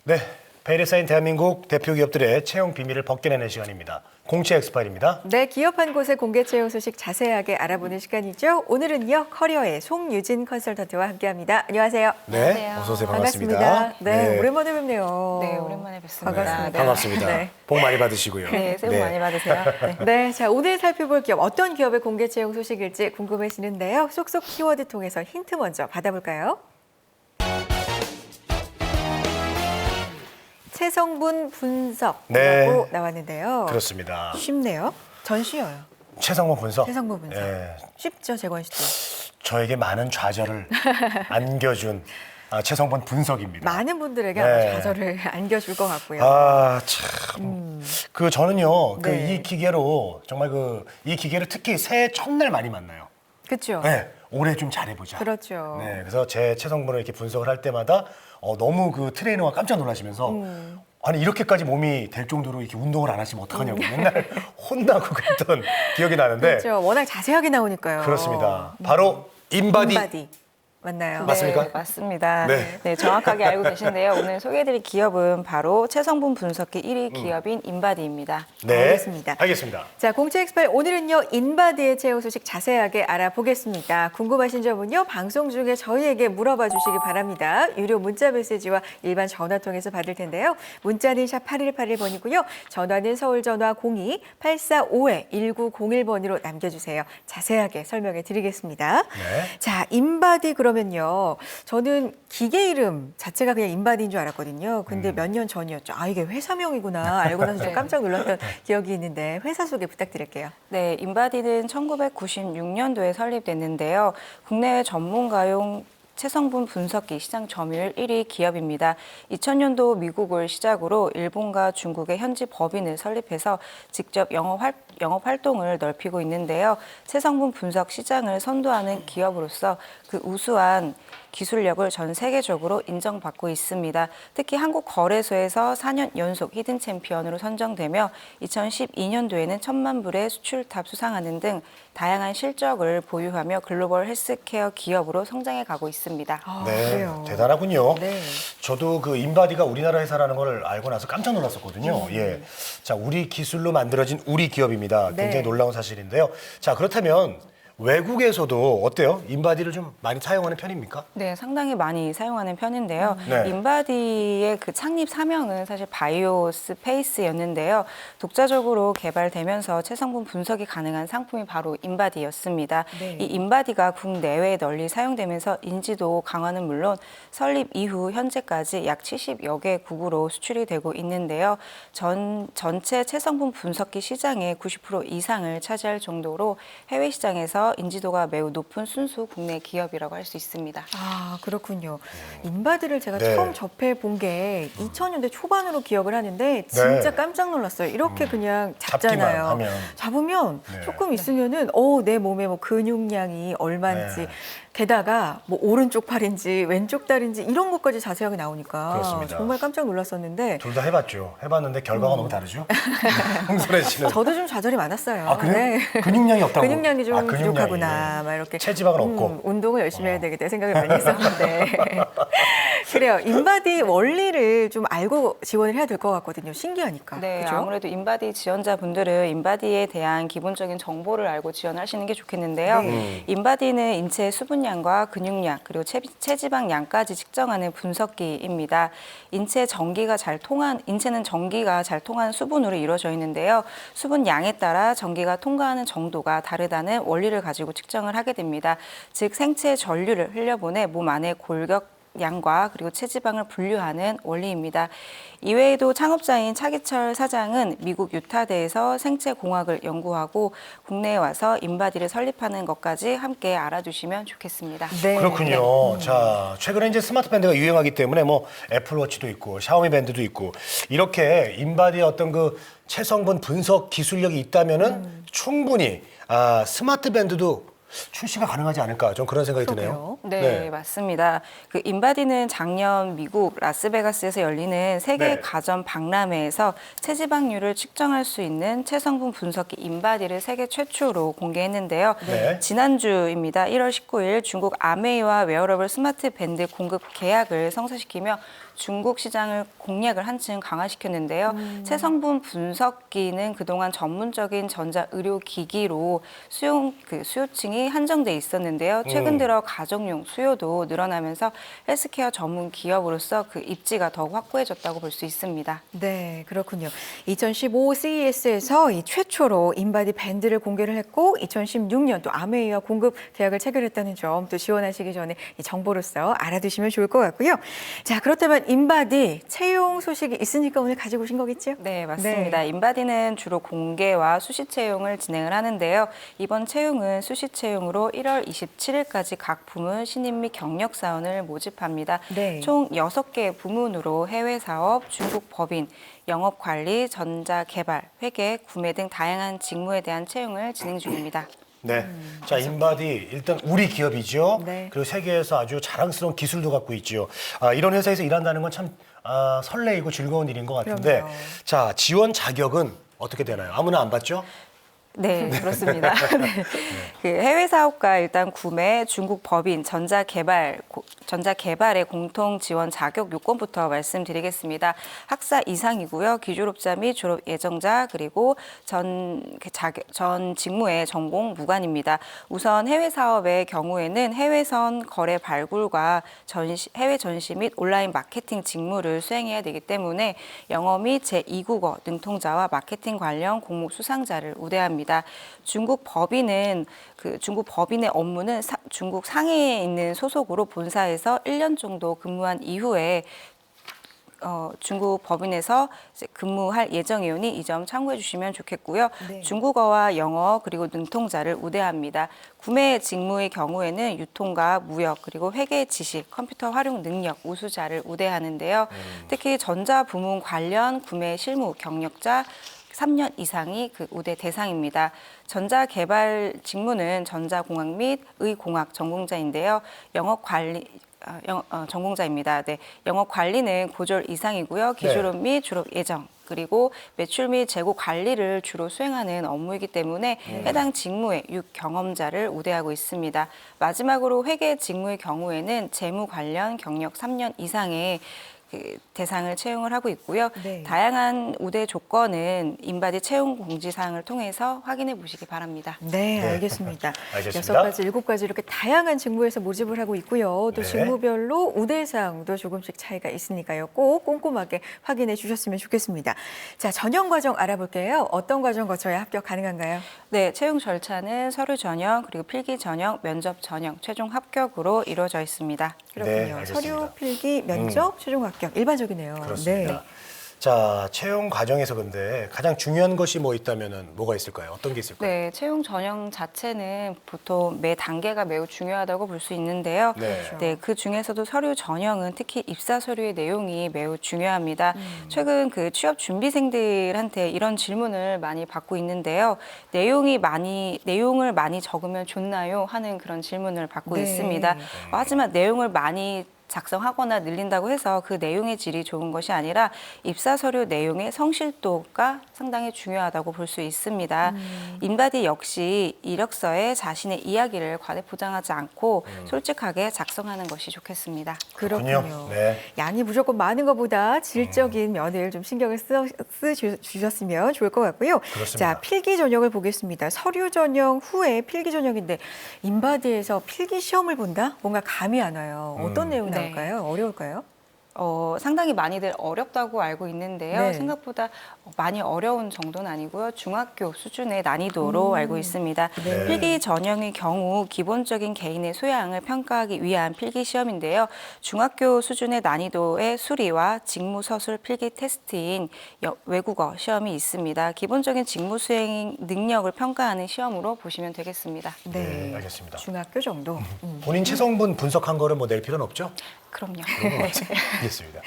네, 베일에 쌓인 대한민국 대표 기업들의 채용 비밀을 벗겨내는 시간입니다. 공채 엑스파일입니다. 네, 기업 한 곳의 공개 채용 소식 자세하게 알아보는 시간이죠. 오늘은요, 커리어의 송유진 컨설턴트와 함께합니다. 안녕하세요. 네, 안녕하세요. 어서 오세요. 반갑습니다. 네, 오랜만에 뵙네요. 네, 오랜만에 뵙습니다. 반갑습니다. 네. 반갑습니다. 네. 복 많이 받으시고요. 네, 새해 복 많이 받으세요. 네. 네, 자 오늘 살펴볼 기업 어떤 기업의 공개 채용 소식일지 궁금해지는데요. 쏙쏙 키워드 통해서 힌트 먼저 받아볼까요? 체성분 분석이라고 네. 나왔는데요. 그렇습니다. 쉽네요. 전 쉬워요. 최성원 분석. 체성분 분석. 예, 쉽죠, 재권 씨도. 저에게 많은 좌절을 안겨준 최성원 분석입니다. 많은 분들에게 네. 아마 좌절을 안겨줄 것 같고요. 아, 참. 그 저는요, 네. 이 기계로 정말 이 기계를 특히 새해 첫날 많이 만나요. 그렇죠. 네, 올해 좀 잘해보자. 그렇죠. 네, 그래서 제 체성분을 이렇게 분석을 할 때마다 너무 그 트레이너가 깜짝 놀라시면서 아니 이렇게까지 몸이 될 정도로 이렇게 운동을 안 하시면 어떡하냐고 맨날 혼나고 그랬던 기억이 나는데 그렇죠. 워낙 자세하게 나오니까요. 그렇습니다. 바로 인바디. 인바디. 맞나요? 맞습니까? 네, 맞습니다. 네. 네. 정확하게 알고 계신데요. 오늘 소개해드릴 기업은 바로 체성분 분석기 1위 기업인 인바디입니다. 네, 알겠습니다. 알겠습니다. 자, 공채 엑스파일 오늘은요, 인바디의 채용 소식 자세하게 알아보겠습니다. 궁금하신 점은요, 방송 중에 저희에게 물어봐 주시기 바랍니다. 유료 문자 메시지와 일반 전화 통해서 받을 텐데요. 문자는 샵 8181번이고요. 전화는 서울 전화 02-845-1901번으로 남겨주세요. 자세하게 설명해 드리겠습니다. 네. 자, 인바디 그러면요. 저는 기계 이름 자체가 그냥 인바디인 줄 알았거든요. 근데 몇 년 전이었죠. 아, 이게 회사명이구나. 알고 나서 좀 깜짝 놀랐던 기억이 있는데 회사 소개 부탁드릴게요. 네, 인바디는 1996년도에 설립됐는데요. 국내외 전문가용 체성분 분석기 시장 점유율 1위 기업입니다. 2000년도 미국을 시작으로 일본과 중국의 현지 법인을 설립해서 직접 영업 활동을 넓히고 있는데요. 체성분 분석 시장을 선도하는 기업으로서 그 우수한 기술력을 전 세계적으로 인정받고 있습니다. 특히 한국거래소에서 4년 연속 히든 챔피언으로 선정되며 2012년도에는 1000만 불의 수출탑 수상하는 등 다양한 실적을 보유하며 글로벌 헬스케어 기업으로 성장해 가고 있습니다. 아, 네, 그래요. 대단하군요. 네. 저도 그 인바디가 우리나라 회사라는 걸 알고 나서 깜짝 놀랐었거든요. 예. 자, 우리 기술로 만들어진 우리 기업입니다. 굉장히 네. 놀라운 사실인데요. 자, 그렇다면 외국에서도 어때요? 인바디를 좀 많이 사용하는 편입니까? 네, 상당히 많이 사용하는 편인데요. 네. 인바디의 그 창립 사명은 사실 바이오 스페이스였는데요. 독자적으로 개발되면서 체성분 분석이 가능한 상품이 바로 인바디였습니다. 네. 이 인바디가 국내외에 널리 사용되면서 인지도 강화는 물론 설립 이후 현재까지 약 70여 개국으로 수출이 되고 있는데요. 전체 체성분 분석기 시장의 90% 이상을 차지할 정도로 해외 시장에서 인지도가 매우 높은 순수 국내 기업이라고 할 수 있습니다. 아, 그렇군요. 인바디를 제가 네. 처음 접해 본 게 2000년대 초반으로 기억을 하는데 진짜 네. 깜짝 놀랐어요. 이렇게 그냥 잡기만 잡잖아요. 하면. 잡으면 네. 조금 있으면은 내 몸에 뭐 근육량이 얼마인지 네. 게다가 뭐 오른쪽 팔인지 왼쪽 다리인지 이런 것까지 자세하게 나오니까 그렇습니다. 정말 깜짝 놀랐었는데 둘 다 해봤죠. 해봤는데 결과가 너무 다르죠. 홍소래 씨는. 저도 좀 좌절이 많았어요. 아, 그래요? 네. 근육량이 없다고? 근육량이 좀 아, 근육량이. 부족하구나. 막 이렇게 체지방은 없고. 운동을 열심히 해야 되겠다 생각을 많이 했었는데 그래요. 인바디 원리를 좀 알고 지원을 해야 될 것 같거든요. 신기하니까. 네, 그죠? 아무래도 인바디 지원자분들은 인바디에 대한 기본적인 정보를 알고 지원하시는 게 좋겠는데요. 인바디는 인체 수분량과 근육량 그리고 체지방량까지 측정하는 분석기입니다. 인체는 전기가 잘 통한 수분으로 이루어져 있는데요. 수분량에 따라 전기가 통과하는 정도가 다르다는 원리를 가지고 측정을 하게 됩니다. 즉 생체 전류를 흘려보내 몸 안의 골격 양과 그리고 체지방을 분류하는 원리입니다. 이외에도 창업자인 차기철 사장은 미국 유타대에서 생체공학을 연구하고 국내에 와서 인바디를 설립하는 것까지 함께 알아두시면 좋겠습니다. 네. 그렇군요. 자, 최근에 이제 스마트 밴드가 유행하기 때문에 뭐 애플워치도 있고 샤오미 밴드도 있고 이렇게 인바디의 어떤 그 체성분 분석 기술력이 있다면은 충분히 스마트 밴드도 출시가 가능하지 않을까 좀 그런 생각이 드네요. 네, 맞습니다. 그 인바디는 작년 미국 라스베가스에서 열리는 세계 네. 가전 박람회에서 체지방률을 측정할 수 있는 체성분 분석기 인바디를 세계 최초로 공개했는데요. 네. 지난주입니다. 1월 19일 중국 아메이와 웨어러블 스마트 밴드 공급 계약을 성사시키며 중국 시장을 공략을 한층 강화시켰는데요. 체성분 분석기는 그동안 전문적인 전자 의료 기기로 수요층이 한정돼 있었는데요. 최근 들어 가정용 수요도 늘어나면서 헬스케어 전문 기업으로서 그 입지가 더욱 확고해졌다고 볼 수 있습니다. 네, 그렇군요. 2015 CES에서 이 최초로 인바디 밴드를 공개를 했고 2016년 또 아메이와 공급 계약을 체결했다는 점 또 지원하시기 전에 이 정보로서 알아두시면 좋을 것 같고요. 자, 그렇다면 인바디 채용 소식이 있으니까 오늘 가지고 오신 거겠죠? 네, 맞습니다. 인바디는 주로 공개와 수시 채용을 진행을 하는데요. 이번 채용은 수시 채용으로 1월 27일까지 각 부문 신입 및 경력 사원을 모집합니다. 네. 총 6개 부문으로 해외 사업, 중국 법인, 영업 관리, 전자 개발, 회계, 구매 등 다양한 직무에 대한 채용을 진행 중입니다. 네. 자, 인바디 일단 우리 기업이죠. 네. 그리고 세계에서 아주 자랑스러운 기술도 갖고 있죠. 이런 회사에서 일한다는 건 참 설레이고 즐거운 일인 것 같은데. 그럼요. 자, 지원 자격은 어떻게 되나요? 아무나 안 받죠? 네, 그렇습니다. 네. 그 해외 사업과 일단 구매, 중국 법인, 전자개발의 공통 지원 자격 요건부터 말씀드리겠습니다. 학사 이상이고요. 기졸업자 및 졸업 예정자 그리고 전 직무의 전공 무관입니다. 우선 해외 사업의 경우에는 해외선 거래 발굴과 해외 전시 및 온라인 마케팅 직무를 수행해야 되기 때문에 영어 및 제2국어 능통자와 마케팅 관련 공목 수상자를 우대합니다. 중국 법인의 업무는 중국 상해에 있는 소속으로 본사에서 1년 정도 근무한 이후에 중국 법인에서 이제 근무할 예정이오니 이 점 참고해 주시면 좋겠고요. 네. 중국어와 영어 그리고 능통자를 우대합니다. 구매 직무의 경우에는 유통과 무역 그리고 회계 지식, 컴퓨터 활용 능력 우수자를 우대하는데요. 특히 전자 부문 관련 구매 실무 경력자 3년 이상이 그 우대 대상입니다. 전자개발 직무는 전자공학 및 의공학 전공자인데요. 전공자입니다. 네, 영업 관리는 고졸 이상이고요. 기졸업 및 졸업 예정. 그리고 매출 및 재고 관리를 주로 수행하는 업무이기 때문에 해당 직무의 6경험자를 우대하고 있습니다. 마지막으로 회계 직무의 경우에는 재무 관련 경력 3년 이상의 그 대상을 채용을 하고 있고요. 네. 다양한 우대 조건은 인바디 채용 공지사항을 통해서 확인해 보시기 바랍니다. 네, 알겠습니다. 알겠습니다. 6가지, 7가지 이렇게 다양한 직무에서 모집을 하고 있고요. 또 네. 직무별로 우대사항도 조금씩 차이가 있으니까요. 꼭 꼼꼼하게 확인해 주셨으면 좋겠습니다. 자, 전형 과정 알아볼게요. 어떤 과정 거쳐야 합격 가능한가요? 네, 채용 절차는 서류 전형, 그리고 필기 전형, 면접 전형, 최종 합격으로 이루어져 있습니다. 그렇군요. 네, 알겠습니다. 서류, 필기, 면접, 최종 합격. 일반적이네요. 그렇습니다. 네. 자, 채용 과정에서 근데 가장 중요한 것이 뭐 있다면은 뭐가 있을까요? 어떤 게 있을까요? 네, 채용 전형 자체는 보통 매 단계가 매우 중요하다고 볼 수 있는데요. 네. 네, 그 중에서도 서류 전형은 특히 입사 서류의 내용이 매우 중요합니다. 최근 그 취업 준비생들한테 이런 질문을 많이 받고 있는데요. 내용을 많이 적으면 좋나요? 하는 그런 질문을 받고 네. 있습니다. 하지만 내용을 많이 작성하거나 늘린다고 해서 그 내용의 질이 좋은 것이 아니라 입사 서류 내용의 성실도가 상당히 중요하다고 볼 수 있습니다. 인바디 역시 이력서에 자신의 이야기를 과대포장하지 않고 솔직하게 작성하는 것이 좋겠습니다. 그렇군요. 네. 양이 무조건 많은 것보다 질적인 면을 좀 신경을 쓰주셨으면 좋을 것 같고요. 그렇습니다. 자, 필기 전형을 보겠습니다. 서류 전형 후에 필기 전형인데 인바디에서 필기 시험을 본다? 뭔가 감이 안 와요. 어떤 내용이 네. 나올까요? 어려울까요? 상당히 많이들 어렵다고 알고 있는데요. 네. 생각보다 많이 어려운 정도는 아니고요. 중학교 수준의 난이도로 알고 있습니다. 네. 필기 전형의 경우 기본적인 개인의 소양을 평가하기 위한 필기 시험인데요. 중학교 수준의 난이도의 수리와 직무 서술 필기 테스트인 외국어 시험이 있습니다. 기본적인 직무 수행 능력을 평가하는 시험으로 보시면 되겠습니다. 네, 알겠습니다. 중학교 정도. 본인 체성분 분석한 거를 뭐 낼 필요는 없죠? 그럼요. 알겠습니다.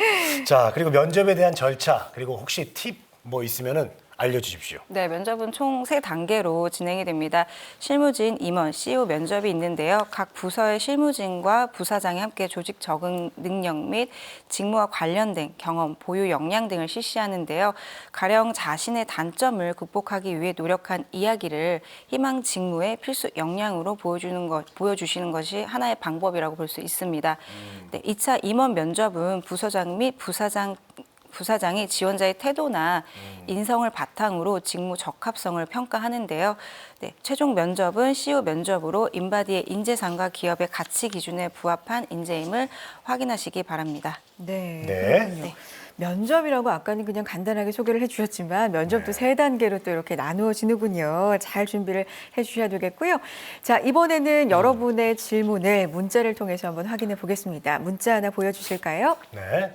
자, 그리고 면접에 대한 절차, 그리고 혹시 팁 뭐 있으면은 알려주십시오. 네, 면접은 총 3단계로 진행이 됩니다. 실무진, 임원, CEO 면접이 있는데요. 각 부서의 실무진과 부사장이 함께 조직 적응 능력 및 직무와 관련된 경험, 보유 역량 등을 실시하는데요. 가령 자신의 단점을 극복하기 위해 노력한 이야기를 희망 직무의 필수 역량으로 보여주시는 것이 하나의 방법이라고 볼 수 있습니다. 네, 2차 임원 면접은 부서장 및 부사장이 지원자의 태도나 인성을 바탕으로 직무 적합성을 평가하는데요. 네, 최종 면접은 CEO 면접으로 인바디의 인재상과 기업의 가치 기준에 부합한 인재임을 확인하시기 바랍니다. 네, 네. 그렇군요. 면접이라고 아까는 그냥 간단하게 소개를 해주셨지만 면접도 3단계로 또 이렇게 나누어지는군요. 잘 준비를 해주셔야 되겠고요. 자, 이번에는 여러분의 질문을 문자를 통해서 한번 확인해 보겠습니다. 문자 하나 보여주실까요? 네.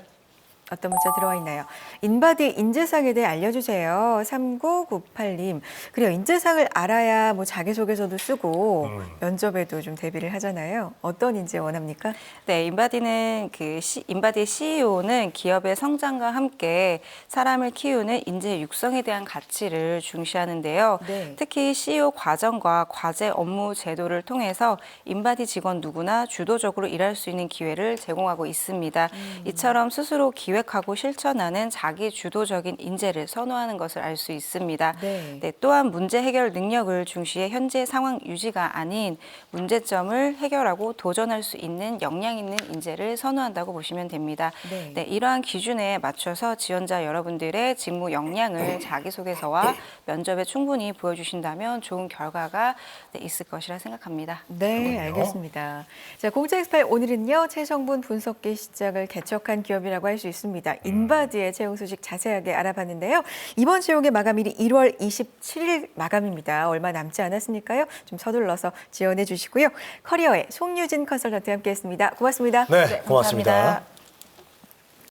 어떤 문자 들어와 있나요? 인바디 인재상에 대해 알려주세요. 3998님. 그래요. 인재상을 알아야 뭐 자기소개서도 쓰고 면접에도 좀 대비를 하잖아요. 어떤 인재 원합니까? 네, 인바디는 인바디의 CEO는 기업의 성장과 함께 사람을 키우는 인재 육성에 대한 가치를 중시하는데요. 네. 특히 CEO 과정과 과제 업무 제도를 통해서 인바디 직원 누구나 주도적으로 일할 수 있는 기회를 제공하고 있습니다. 이처럼 스스로 기획하고 실천하는 자기 주도적인 인재를 선호하는 것을 알 수 있습니다. 네. 네, 또한 문제 해결 능력을 중시해 현재 상황 유지가 아닌 문제점을 해결하고 도전할 수 있는 역량 있는 인재를 선호한다고 보시면 됩니다. 네. 네, 이러한 기준에 맞춰서 지원자 여러분들의 직무 역량을 자기소개서와 면접에 충분히 보여주신다면 좋은 결과가 있을 것이라 생각합니다. 네, 알겠습니다. 자, 공채28 오늘은요, 채성분 분석기 시작을 개척한 기업이라고 할 수 있습니다. 인바디의 채용 소식 자세하게 알아봤는데요. 이번 채용의 마감일이 1월 27일 마감입니다. 얼마 남지 않았으니까요. 좀 서둘러서 지원해 주시고요. 커리어의 송유진 컨설턴트 함께했습니다. 고맙습니다. 네, 고맙습니다. 감사합니다.